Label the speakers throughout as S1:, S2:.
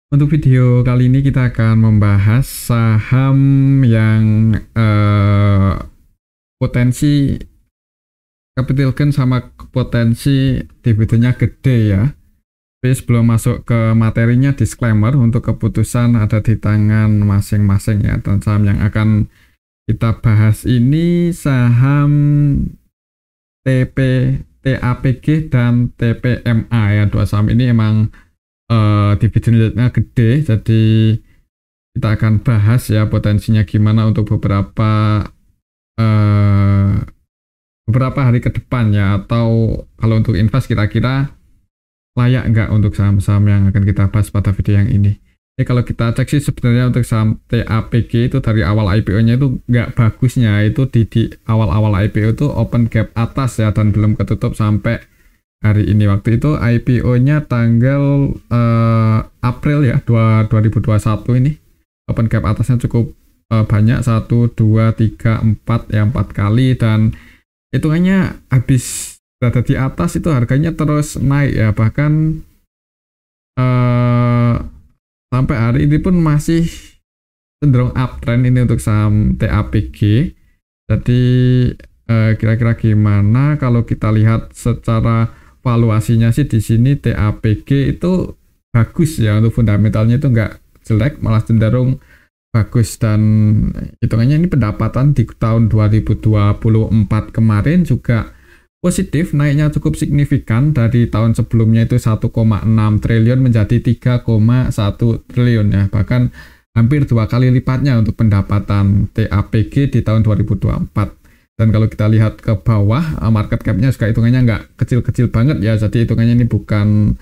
S1: Untuk video kali ini kita akan membahas saham yang potensi capital gain sama potensi dividennya gede ya. Tapi sebelum masuk ke materinya, disclaimer untuk keputusan ada di tangan masing-masing ya. Dan saham yang akan kita bahas ini saham TAPG dan TPMA ya. Dua saham ini emang dividen yieldnya gede, jadi kita akan bahas ya potensinya gimana untuk beberapa hari ke depan ya, atau kalau untuk invest kira-kira layak nggak untuk saham-saham yang akan kita bahas pada video yang ini. Jadi kalau kita cek sih sebenarnya untuk saham TAPG itu dari awal IPO-nya itu nggak bagusnya, itu di awal-awal IPO itu open gap atas ya, dan belum ketutup sampai hari ini. Waktu itu IPO-nya tanggal April ya 2021 ini. Open gap atasnya cukup banyak, 1, 2, 3, 4 ya, 4 kali, dan hitungannya habis berada di atas itu harganya terus naik ya, bahkan sampai hari ini pun masih cenderung uptrend ini untuk saham TAPG. Jadi kira-kira gimana kalau kita lihat secara valuasinya sih, di sini TAPG itu bagus ya, untuk fundamentalnya itu nggak jelek, malah cenderung bagus, dan hitungannya ini pendapatan di tahun 2024 kemarin juga positif, naiknya cukup signifikan dari tahun sebelumnya itu 1,6 triliun menjadi 3,1 triliun ya, bahkan hampir 2 kali lipatnya untuk pendapatan TAPG di tahun 2024. Dan kalau kita lihat ke bawah, market cap-nya juga hitungannya nggak kecil-kecil banget ya, jadi hitungannya ini bukan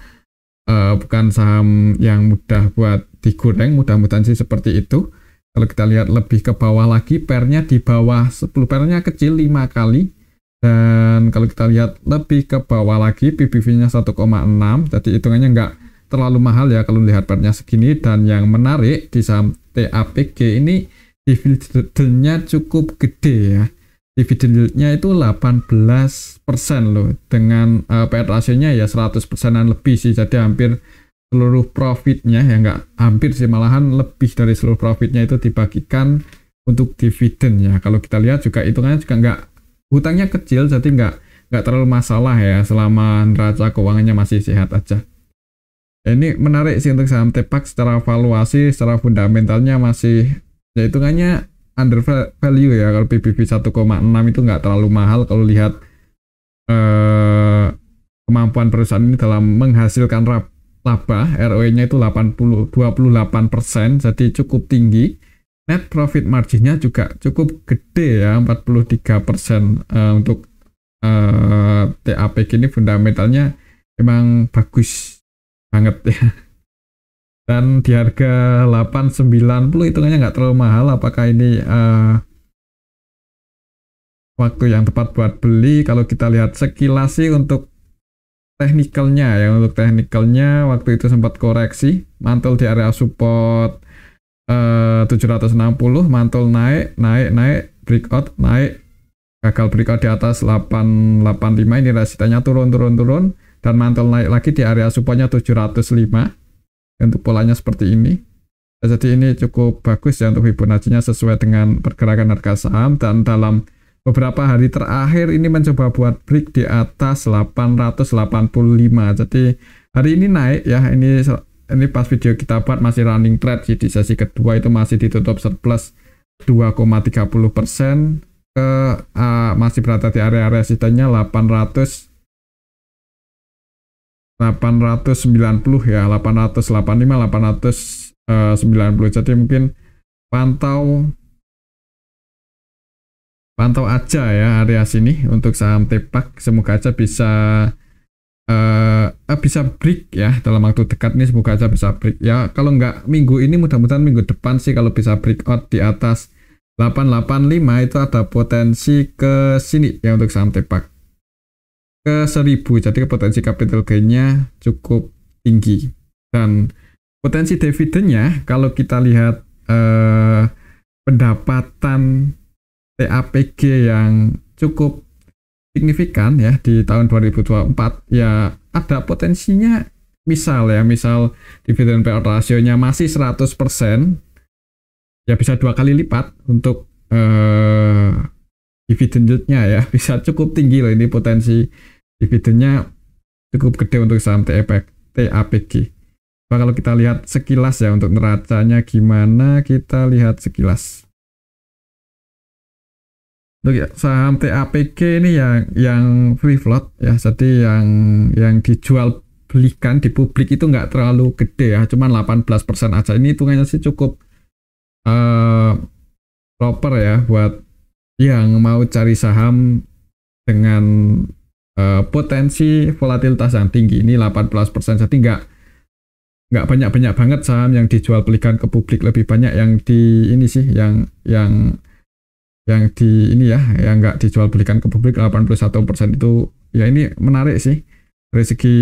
S1: saham yang mudah buat digoreng, mudah-mudahan sih seperti itu. Kalau kita lihat lebih ke bawah lagi, pair-nya di bawah 10, pair-nya kecil 5 kali. Dan kalau kita lihat lebih ke bawah lagi, PBV-nya 1,6, jadi hitungannya nggak terlalu mahal ya kalau lihat pair-nya segini. Dan yang menarik di saham TAPG ini, dividennya cukup gede ya. Dividen yield-nya itu 18% loh, dengan PE rasionya ya 100%-an lebih sih, jadi hampir seluruh profitnya ya, nggak hampir sih, malahan lebih dari seluruh profitnya itu dibagikan untuk dividen ya. Kalau kita lihat juga hitungannya juga nggak, hutangnya kecil, jadi nggak terlalu masalah ya, selama neraca keuangannya masih sehat aja. Ini menarik sih untuk saham TPAG, secara valuasi, secara fundamentalnya masih ya hitungannya under value ya. Kalau PBV 1,6 itu nggak terlalu mahal kalau lihat kemampuan perusahaan ini dalam menghasilkan laba. ROE-nya itu 28%, jadi cukup tinggi. Net profit marginnya juga cukup gede ya, 43%. Untuk TAPG ini fundamentalnya emang bagus banget ya. Dan di harga 890 hitungannya nggak terlalu mahal. Apakah ini waktu yang tepat buat beli? Kalau kita lihat sekilas sih untuk teknikalnya ya, untuk teknikalnya waktu itu sempat koreksi, mantul di area support 760, mantul naik, breakout, naik, gagal breakout di atas 885, ini resistanya turun, dan mantul naik lagi di area supportnya 705. Untuk polanya seperti ini. Jadi ini cukup bagus ya untuk Fibonacci-nya, sesuai dengan pergerakan harga saham, dan dalam beberapa hari terakhir ini mencoba buat break di atas 885. Jadi hari ini naik ya, ini pas video kita buat masih running trade sih. Di sesi kedua itu masih ditutup surplus 2,30%, masih berada di area resistennya 890 ya, 885, 890. Jadi mungkin pantau aja ya area sini untuk saham TPAG. Semoga aja bisa break ya dalam waktu dekat ini, semoga aja bisa break ya. Kalau nggak minggu ini, mudah-mudahan minggu depan sih kalau bisa breakout di atas 885 itu ada potensi ke sini ya untuk saham TPAG ke 1000, jadi potensi capital gain-nya cukup tinggi. Dan potensi dividennya, kalau kita lihat pendapatan TAPG yang cukup signifikan ya di tahun 2024 ya, ada potensinya misal dividen payout rasionya masih 100%, ya bisa 2 kali lipat untuk dividen yieldnya ya, bisa cukup tinggi loh, ini potensi dividennya cukup gede untuk saham TAPG. Kalau kita lihat sekilas ya, untuk neracanya gimana, kita lihat sekilas. Untuk saham TAPG ini yang free float ya, jadi yang dijual belikan di publik itu nggak terlalu gede ya, cuman 18% aja. Ini hitungannya sih cukup proper ya buat yang mau cari saham dengan potensi volatilitas yang tinggi. Ini 18%, jadi nggak banyak banget saham yang dijual belikan ke publik, lebih banyak yang di ini sih, yang di ini ya, yang nggak dijual belikan ke publik 81% itu ya. Ini menarik sih dari segi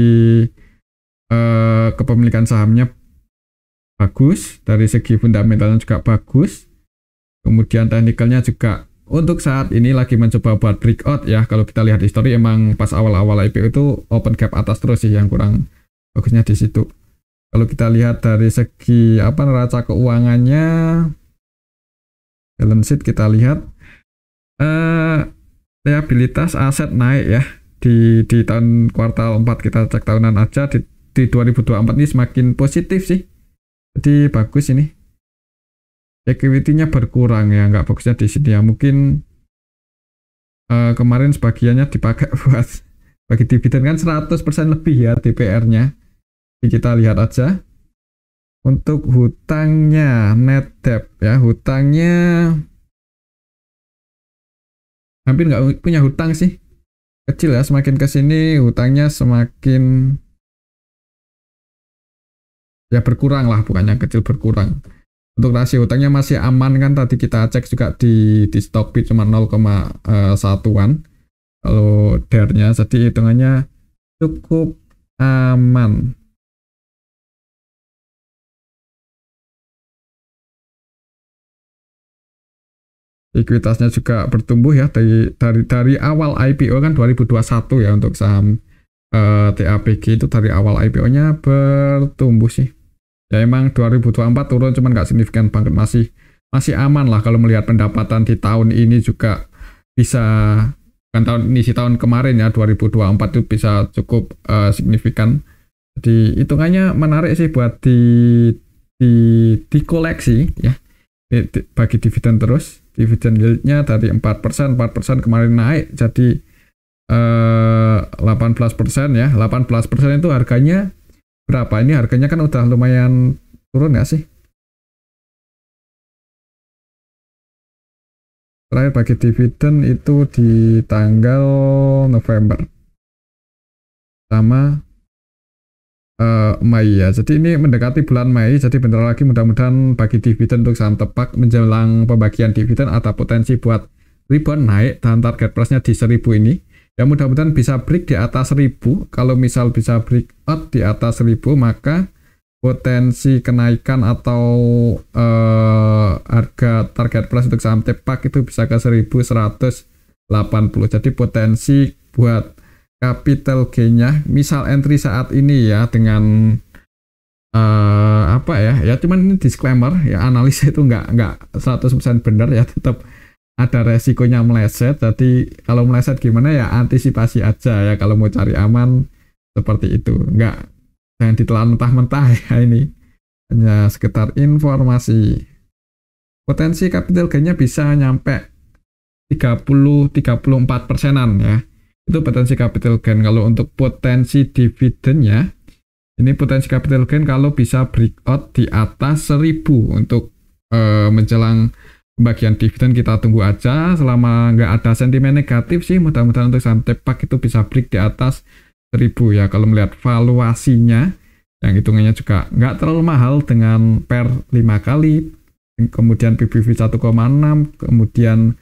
S1: kepemilikan sahamnya bagus, dari segi fundamentalnya juga bagus, kemudian teknikalnya juga untuk saat ini lagi mencoba buat breakout ya. Kalau kita lihat histori, emang pas awal-awal IPO itu open gap atas terus sih, yang kurang bagusnya di situ. Kalau kita lihat dari segi neraca keuangannya, balance sheet, kita lihat liabilitas aset naik ya di tahun kuartal 4. Kita cek tahunan aja di 2024 ini semakin positif sih, jadi bagus ini. Equity-nya berkurang ya, nggak bagusnya di sini ya. Mungkin kemarin sebagiannya dipakai buat bagi dividen kan 100% lebih ya DPR-nya. Kita lihat aja untuk hutangnya, net debt ya, hutangnya hampir nggak punya hutang sih, kecil ya. Semakin kesini hutangnya semakin ya berkurang lah, bukannya kecil, berkurang. Untuk rasio hutangnya masih aman kan, tadi kita cek juga di Stockbit cuma 0,1-an kalau DER-nya, jadi hitungannya cukup aman. Ekuitasnya juga bertumbuh ya, dari awal IPO kan 2021 ya, untuk saham TAPG itu dari awal IPO-nya bertumbuh sih. Ya emang 2024 turun, cuman nggak signifikan banget, masih aman lah. Kalau melihat pendapatan di tahun ini juga bisa, kan tahun ini sih, tahun kemarin ya 2024 itu bisa cukup signifikan. Jadi hitungannya menarik sih buat di koleksi ya, bagi dividen terus. Dividen yield-nya dari 4% kemarin naik jadi 18% ya. 18% itu harganya berapa? Ini harganya kan udah lumayan turun ya sih. Terakhir bagi dividen itu di tanggal November sama Mei ya. Jadi ini mendekati bulan Mei, jadi bentar lagi mudah-mudahan bagi dividen untuk saham Tepak menjelang pembagian dividen ada potensi buat rebound naik, dan target price-nya di 1000 ini. Ya mudah-mudahan bisa break di atas 1000. Kalau misal bisa break out di atas 1000, maka potensi kenaikan atau harga target price untuk saham Tepak itu bisa ke 1180. Jadi potensi buat capital gain-nya, misal entry saat ini ya, dengan ya cuman ini disclaimer ya, analisa itu nggak 100% benar ya, tetap ada resikonya meleset. Jadi kalau meleset gimana ya, antisipasi aja ya, kalau mau cari aman seperti itu. Jangan ditelan mentah-mentah ya, ini hanya sekedar informasi. Potensi capital gain-nya bisa nyampe 30-34%-an ya. Itu potensi capital gain. Kalau untuk potensi dividennya, ini potensi capital gain kalau bisa breakout di atas 1000 untuk menjelang pembagian dividen. Kita tunggu aja, selama nggak ada sentimen negatif sih, mudah-mudahan untuk saham Tepak itu bisa break di atas 1000 ya. Kalau melihat valuasinya yang hitungannya juga nggak terlalu mahal dengan per 5 kali, kemudian PBV 1,6, kemudian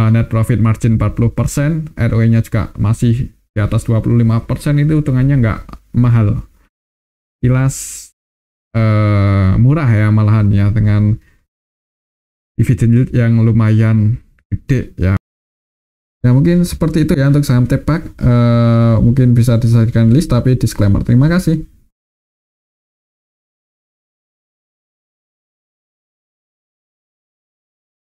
S1: net profit margin 40%, ROE-nya juga masih di atas 25%, itu hitungannya nggak mahal. Jelas murah ya malahan ya, dengan dividend yield yang lumayan gede ya. Ya mungkin seperti itu ya untuk saham Tepak. Mungkin bisa disajikan list tapi disclaimer. Terima kasih.